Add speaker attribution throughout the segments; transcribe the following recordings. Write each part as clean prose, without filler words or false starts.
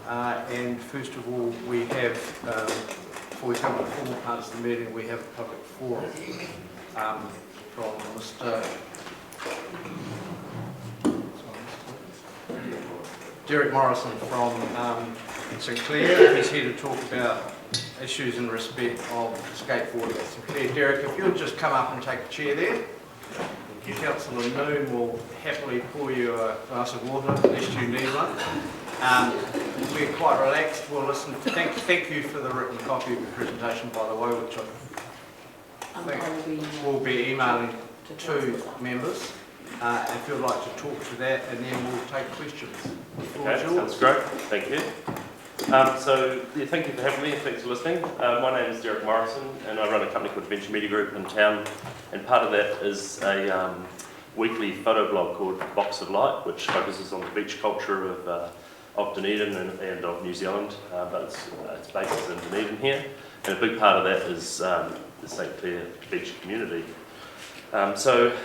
Speaker 1: And first of all, we have, before we come to the formal parts of the meeting, we have a public forum from Mr. Derek Morrison from St Clair. He's here to talk about issues in respect of skateboarding at St Clair. Derek, if you'll just come up and take a chair there. Councillor Noon will happily pour you a glass of water unless you need one. We're quite relaxed. We'll listen. Thank you for the written copy of the presentation, by the way, which I think we'll be emailing to members. If you'd like to talk to that, and then we'll take questions.
Speaker 2: Okay, sounds great. Thank you. Thank you for having me and thanks for listening. My name is Derek Morrison and I run a company called Venture Media Group in town, and part of that is a weekly photo blog called Box of Light, which focuses on the beach culture of Dunedin and of New Zealand, but it's based in Dunedin here, and a big part of that is the St Clair beach community. So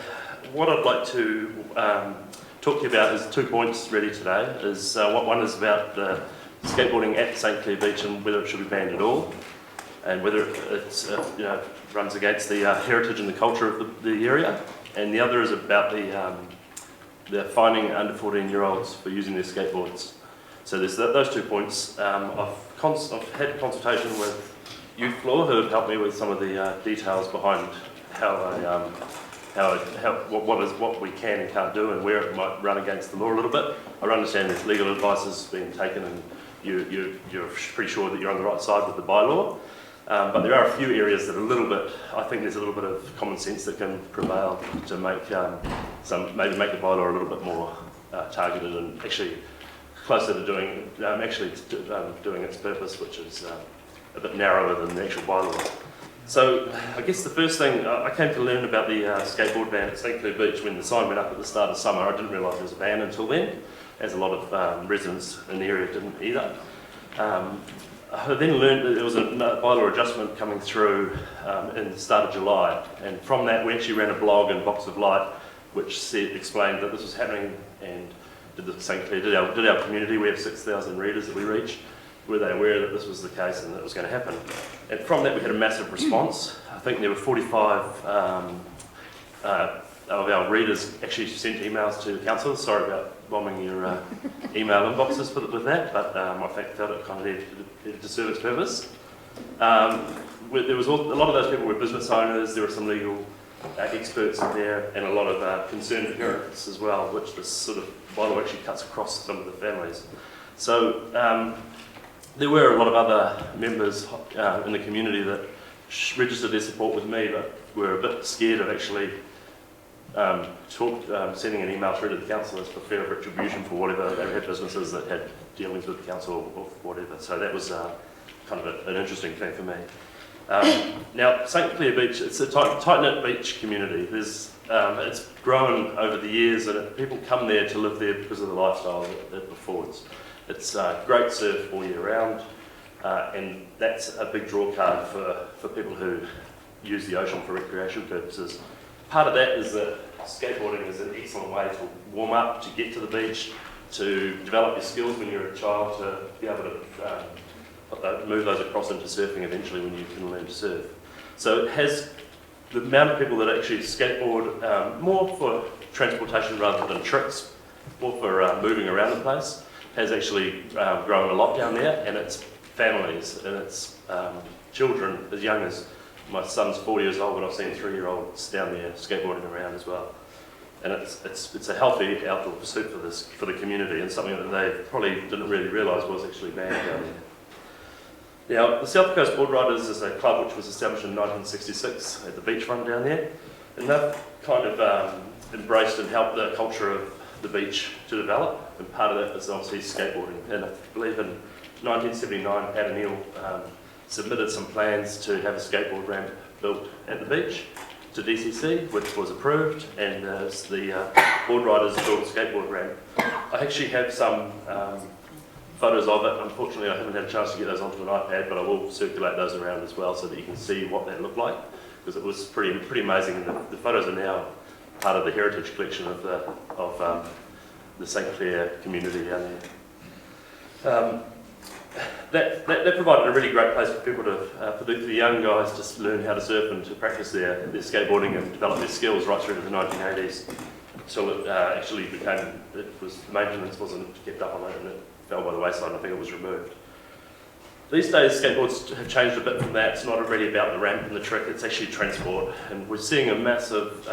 Speaker 2: what I'd like to talk to you about is 2 points really today. One is about the skateboarding at St Clair Beach and whether it should be banned at all, and whether it runs against the heritage and the culture of the area. And the other is about the fining under 14-year-olds for using their skateboards. So there's those 2 points. I've had consultation with Youth Law, who have helped me with some of the details behind what we can and can't do and where it might run against the law a little bit. I understand that legal advice has been taken and you're pretty sure that you're on the right side with the bylaw, but there are a few areas that I think there's a little bit of common sense that can prevail to make make the bylaw a little bit more targeted and actually closer to doing its purpose, which is a bit narrower than the actual bylaw. So I guess the first thing, I came to learn about the skateboard ban at St Clair Beach when the sign went up at the start of summer. I didn't realise there was a ban until then, as a lot of residents in the area didn't either. I then learned that there was a bylaw adjustment coming through in the start of July, and from that we actually ran a blog in Box of Light which explained that this was happening, and St Clair did our community, we have 6,000 readers that we reach, were they aware that this was the case and that it was going to happen. And from that we had a massive response. I think there were 45 of our readers actually sent emails to the council. Sorry about bombing your email inboxes with that, but I felt it kind of did to serve its purpose. There was a lot of those people were business owners, there were some legal experts in there, and a lot of concerned parents as well, which this sort of bylaw actually cuts across some of the families. So there were a lot of other members in the community that registered their support with me, but were a bit scared of actually sending an email through to the councillors for fear of retribution for whatever. They had businesses that had dealings with the council or whatever. So that was kind of an interesting thing for me. Now, St Clair Beach, it's a tight-knit beach community. It's grown over the years, and people come there to live there because of the lifestyle that it affords. It's great surf all year round, and that's a big draw card for people who use the ocean for recreation purposes. Part of that is that skateboarding is an excellent way to warm up, to get to the beach, to develop your skills when you're a child, to be able to move those across into surfing eventually when you can learn to surf. So it has the amount of people that actually skateboard more for transportation rather than tricks, more for moving around the place, has actually grown a lot down there, and it's families and it's children as young as, my son's 4 years old, but I've seen 3-year-olds down there skateboarding around as well. And it's a healthy outdoor pursuit for the community, and something that they probably didn't really realise was actually banned down there. Now, the South Coast Board Riders is a club which was established in 1966 at the beachfront down there, and they've kind of embraced and helped the culture of the beach to develop, and part of that is obviously skateboarding. And I believe in 1979, Pat O'Neill submitted some plans to have a skateboard ramp built at the beach to DCC, which was approved, and the board riders built a skateboard ramp. I actually have some photos of it. Unfortunately, I haven't had a chance to get those onto an iPad, but I will circulate those around as well so that you can see what that looked like, because it was pretty amazing. And the photos are now part of the heritage collection of the St Clair community down there. that provided a really great place for people to, for the young guys to learn how to surf and to practice their skateboarding and develop their skills right through to the 1980s. Until it actually became, maintenance wasn't kept up on it and it fell by the wayside and I think it was removed. These days skateboards have changed a bit from that. It's not really about the ramp and the trick, it's actually transport. And we're seeing a massive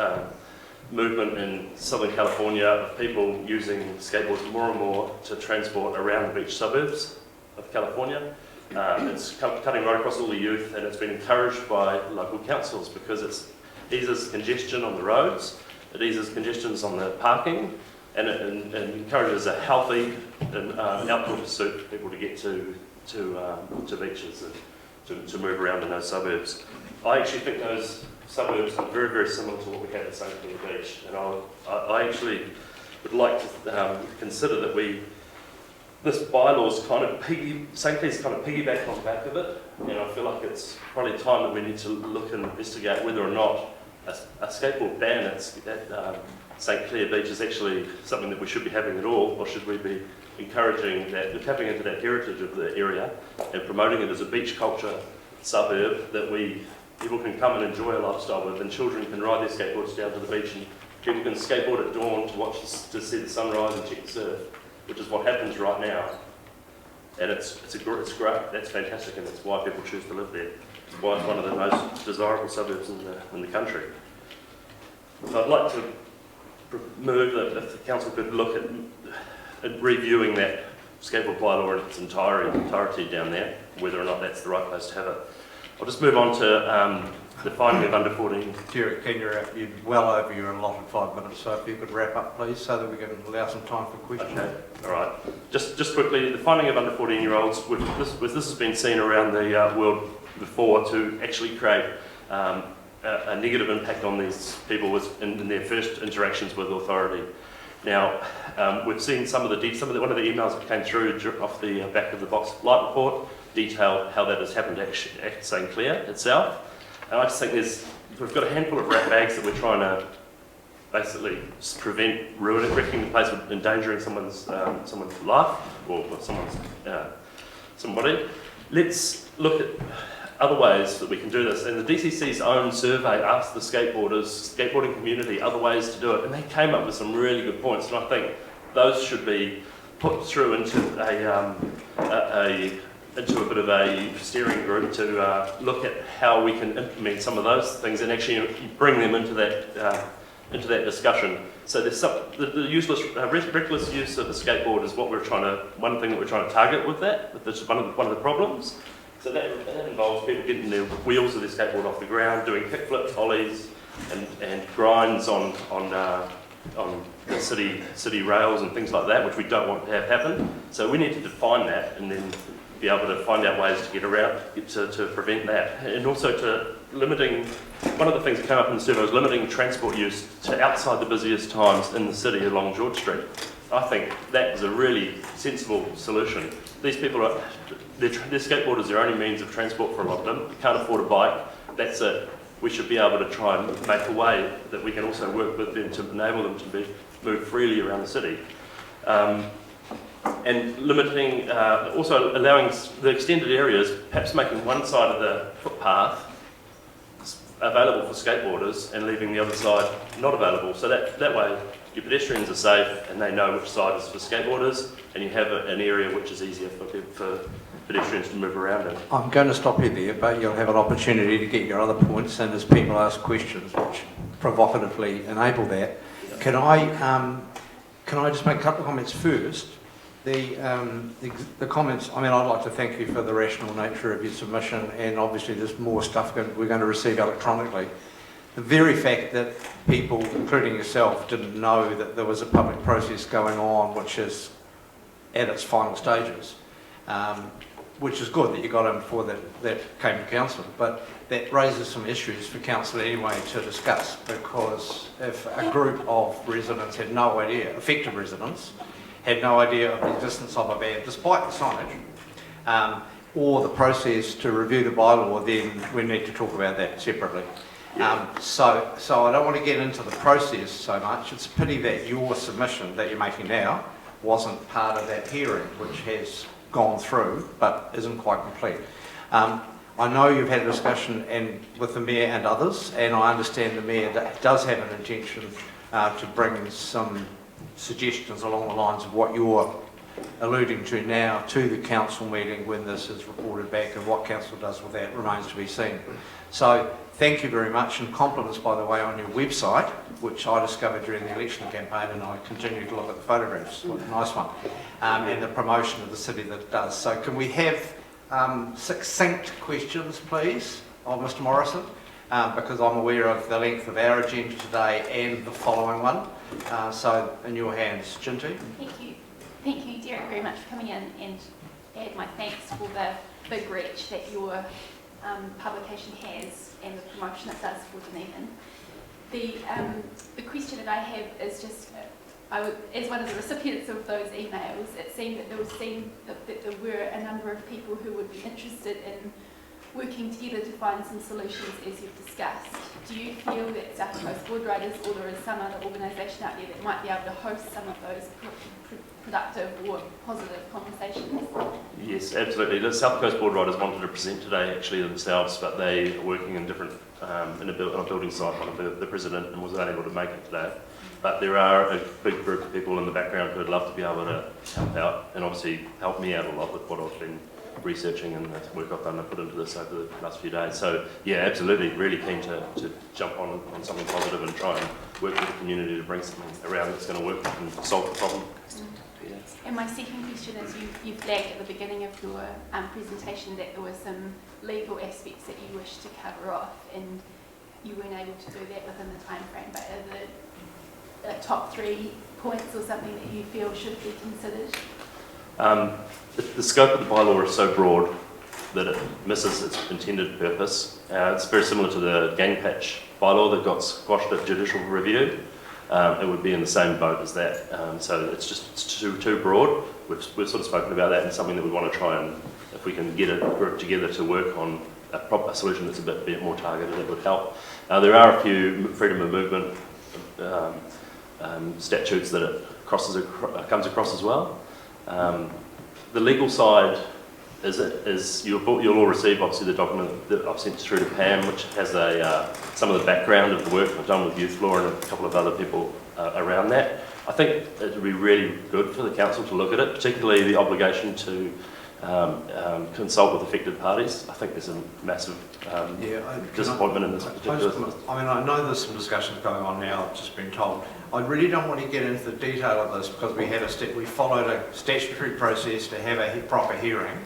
Speaker 2: movement in Southern California of people using skateboards more and more to transport around the beach suburbs of California. It's cutting right across all the youth and it's been encouraged by local councils because it eases congestion on the roads, it eases congestions on the parking, and it encourages a healthy and outdoor pursuit for people to get to beaches and to move around in those suburbs. I actually think those suburbs are very, very similar to what we have at St Clair Beach, and I actually would like to consider that this bylaw's kind of St Clair's kind of piggybacked on the back of it, and I feel like it's probably time that we need to look and investigate whether or not a skateboard ban at St Clair Beach is actually something that we should be having at all, or should we be encouraging that, tapping into that heritage of the area and promoting it as a beach culture suburb that people can come and enjoy a lifestyle with, and children can ride their skateboards down to the beach and people can skateboard at dawn to see the sunrise and check the surf, which is what happens right now. And it's great, that's fantastic, and that's why people choose to live there. It's why it's one of the most desirable suburbs in the country. So I'd like to move that if the council could look at reviewing that skateboard bylaw in its entirety down there, whether or not that's the right place to have it. I'll just move on to the finding of under 14.
Speaker 1: Derek, you're well over your allotted 5 minutes, so if you could wrap up please, so that we can allow some time for questions.
Speaker 2: Okay, all right. Just quickly, the finding of under 14-year-olds, this has been seen around the world before to actually create a negative impact on these people in their first interactions with authority. Now, we've seen one of the emails that came through off the back of the Box Light report detail how that has happened at St Clair itself. And I just think we've got a handful of rat bags that we're trying to basically prevent wrecking the place, endangering someone's life or somebody. Let's look at other ways that we can do this. And the DCC's own survey asked the skateboarding community, other ways to do it, and they came up with some really good points. And I think those should be put through into a bit of a steering group to look at how we can implement some of those things and actually bring them into that discussion. So there's the reckless use of the skateboard is one thing that we're trying to target with that. That's one of the problems. So that involves people getting their wheels of their skateboard off the ground, doing kickflips, ollies, and grinds on the city rails and things like that, which we don't want to have happen. So we need to define that and then be able to find out ways to get around to prevent that, and also to limiting. One of the things that came up in the survey was limiting transport use to outside the busiest times in the city along George Street. I think that is a really sensible solution. These people their skateboard is their only means of transport for a lot of them. They can't afford a bike. That's it. We should be able to try and make a way that we can also work with them to enable them to move freely around the city. And limiting, also allowing the extended areas, perhaps making one side of the footpath available for skateboarders and leaving the other side not available. So that way your pedestrians are safe and they know which side is for skateboarders, and you have an area which is easier for pedestrians to move around in.
Speaker 1: I'm going to stop you there, but you'll have an opportunity to get your other points, and as people ask questions which provocatively enable that. Can I just make a couple of comments first? The comments, I mean, I'd like to thank you for the rational nature of your submission, and obviously there's more stuff we're going to receive electronically. The very fact that people, including yourself, didn't know that there was a public process going on, which is at its final stages, which is good that you got in before that came to council, but that raises some issues for council anyway to discuss, because if a group of residents had no idea, affected residents, had no idea of the existence of a ban, despite the signage, or the process to review the bylaw, then we need to talk about that separately. So I don't want to get into the process so much. It's a pity that your submission that you're making now wasn't part of that hearing, which has gone through, but isn't quite complete. I know you've had a discussion with the Mayor and others, and I understand the Mayor does have an intention to bring some suggestions along the lines of what you're alluding to now to the council meeting when this is reported back, and what council does with that remains to be seen. So thank you very much, and compliments, by the way, on your website, which I discovered during the election campaign, and I continue to look at the photographs. Nice one. And the promotion of the city that it does. So can we have succinct questions, please, of Mr Morrison, because I'm aware of the length of our agenda today and the following one. So in your hands, Jinty.
Speaker 3: Thank you, Derek, very much for coming in, and add my thanks for the big reach that your publication has and the promotion it does for Dunedin. The question that I have is just, as one of the recipients of those emails, it seemed that there were a number of people who would be interested in working together to find some solutions as you've discussed. Do you feel that South Coast Board Riders, or there is some other organisation out there that might be able to host some of those productive or positive conversations?
Speaker 2: Yes, absolutely. The South Coast Board Riders wanted to present today actually themselves, but they are working in different on a building site. One of the president and was unable to make it today. But there are a big group of people in the background who would love to be able to help out, and obviously help me out a lot with what I've been researching and the work I've done to put into this over the last few days. So yeah, absolutely, really keen to jump on something positive and try and work with the community to bring something around that's going to work and solve the problem. Yeah.
Speaker 3: And my second question is, you flagged at the beginning of your presentation that there were some legal aspects that you wished to cover off, and you weren't able to do that within the time frame, but are the top 3 points or something that you feel should be considered?
Speaker 2: The scope of the bylaw is so broad that it misses its intended purpose. It's very similar to the gang patch bylaw that got squashed at judicial review. It would be in the same boat as that. So it's too broad. We've sort of spoken about that, and something that we want to try and, if we can get a group together to work on a proper solution that's a bit more targeted, it would help. There are a few freedom of movement statutes that it comes across as well. The legal side is you'll all receive obviously the document that I've sent through to Pam, which has some of the background of the work I've done with youth law and a couple of other people around that. I think it would be really good for the council to look at it, particularly the obligation to consult with affected parties. I think there's a massive disappointment in this particular.
Speaker 1: I know there's some discussions going on now, I've just been told. I really don't want to get into the detail of this because we followed a statutory process to have a proper hearing.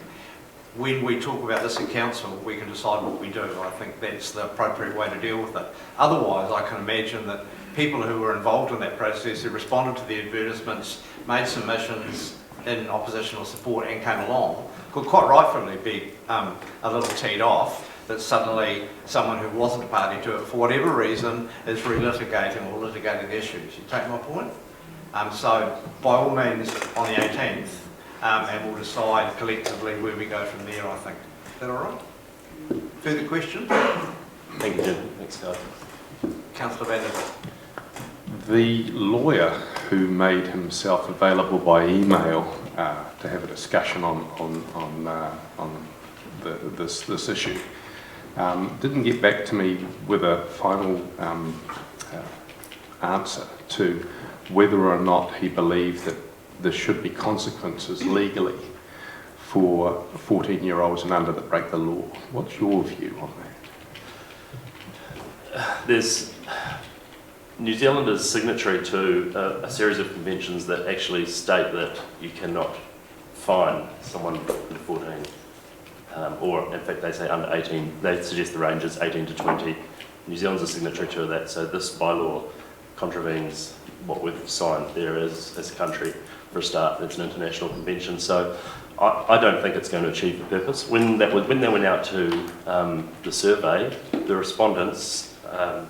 Speaker 1: When we talk about this in council, we can decide what we do. I think that's the appropriate way to deal with it. Otherwise, I can imagine that people who were involved in that process, who responded to the advertisements, made submissions in opposition or support and came along, could quite rightfully be a little teed off that suddenly someone who wasn't party to it for whatever reason is relitigating or litigating the issues. You take my point? So by all means on the 18th, and we'll decide collectively where we go from there, I think. Is that all right? Further questions?
Speaker 2: Thank you, Jim. Thanks, guys.
Speaker 1: Councillor Van.
Speaker 4: The lawyer who made himself available by email to have a discussion on this issue didn't get back to me with a final answer to whether or not he believed that there should be consequences legally for 14-year-olds and under that break the law. What's your view on that? New Zealand is signatory to a series of conventions that actually state that you cannot fine someone under 14, or in fact they say under 18. They suggest the range is 18 to 20. New Zealand's a signatory to that, so this bylaw contravenes what we've signed there as a country. For a start, it's an international convention, so I don't think it's going to achieve the purpose. When they went out to the survey, the respondents, I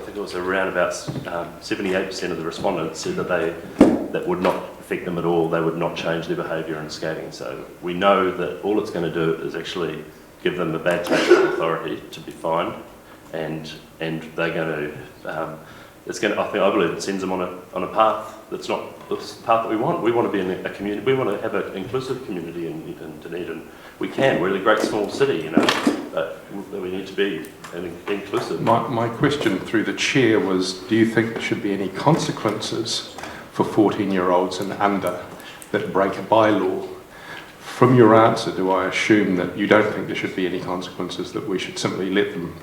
Speaker 4: think it was around about 78% of the respondents said that that would not affect them at all. They would not change their behaviour in skating. So we know that all it's going to do is actually give them a bad taste of authority to be fined, and they're going to. I believe it sends them on a path that's not
Speaker 2: the path that we want. We want to be in a community. We want to have an inclusive community in Dunedin. We can. We're a great small city, but we need to be inclusive.
Speaker 5: My question through the chair was, do you think there should be any consequences for 14-year-olds and under that break a bylaw? From your answer, do I assume that you don't think there should be any consequences, that we should simply let them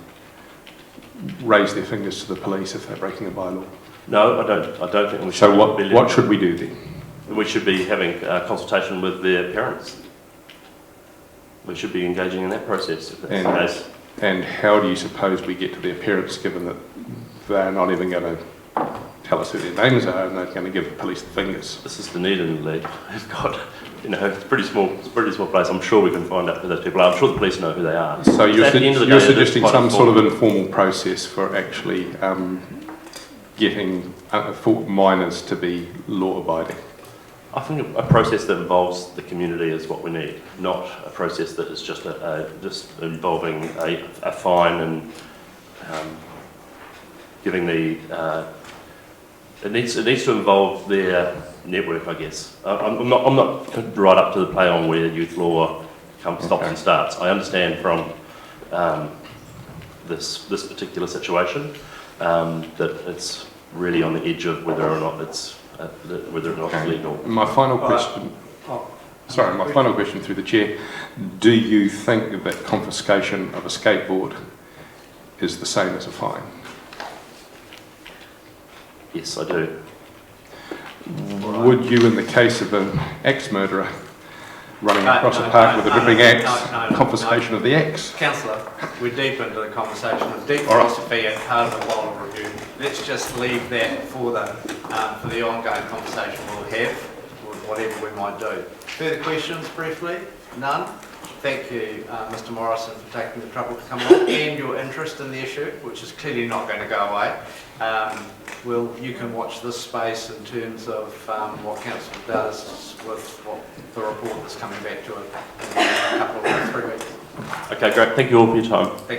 Speaker 5: raise their fingers to the police if they're breaking a bylaw?
Speaker 2: No, I don't think we should.
Speaker 5: So what should we do then?
Speaker 2: We should be having a consultation with their parents. We should be engaging in that process if that's the case.
Speaker 5: And how do you suppose we get to their parents, given that they're not even going to tell us who their names are and they're going to give the police the fingers?
Speaker 2: This is Dunedin, Lee. We've got, it's a pretty small place. I'm sure we can find out who those people are. I'm sure the police know who they are.
Speaker 5: So you're
Speaker 2: at the end of the day,
Speaker 5: suggesting
Speaker 2: it's quite
Speaker 5: some sort of informal process for actually getting minors to be law-abiding?
Speaker 2: I think a process that involves the community is what we need, not a process that is just just involving a fine and giving the. It needs to involve their network, I guess. I'm not right up to the play on where youth law stops and starts. I understand from this particular situation that it's really on the edge of whether or not it's legal.
Speaker 5: My final question. Sorry, my final question through the chair. Do you think that confiscation of a skateboard is the same as a fine?
Speaker 2: Yes, I do.
Speaker 5: Would you, in the case of an axe-murderer running across a park with a dripping axe, confiscation of the axe?
Speaker 1: Councillor, we're deep into the conversation of deep philosophy and part of the whole review. Let's just leave that for the ongoing conversation we'll have, with whatever we might do. Further questions, briefly? None? Thank you, Mr Morrison, for taking the trouble to come along and your interest in the issue, which is clearly not going to go away. You can watch this space in terms of what Council does with the report that's coming back to it in a couple of 3 weeks.
Speaker 2: Okay, great. Thank you all for your time.
Speaker 1: Thank you.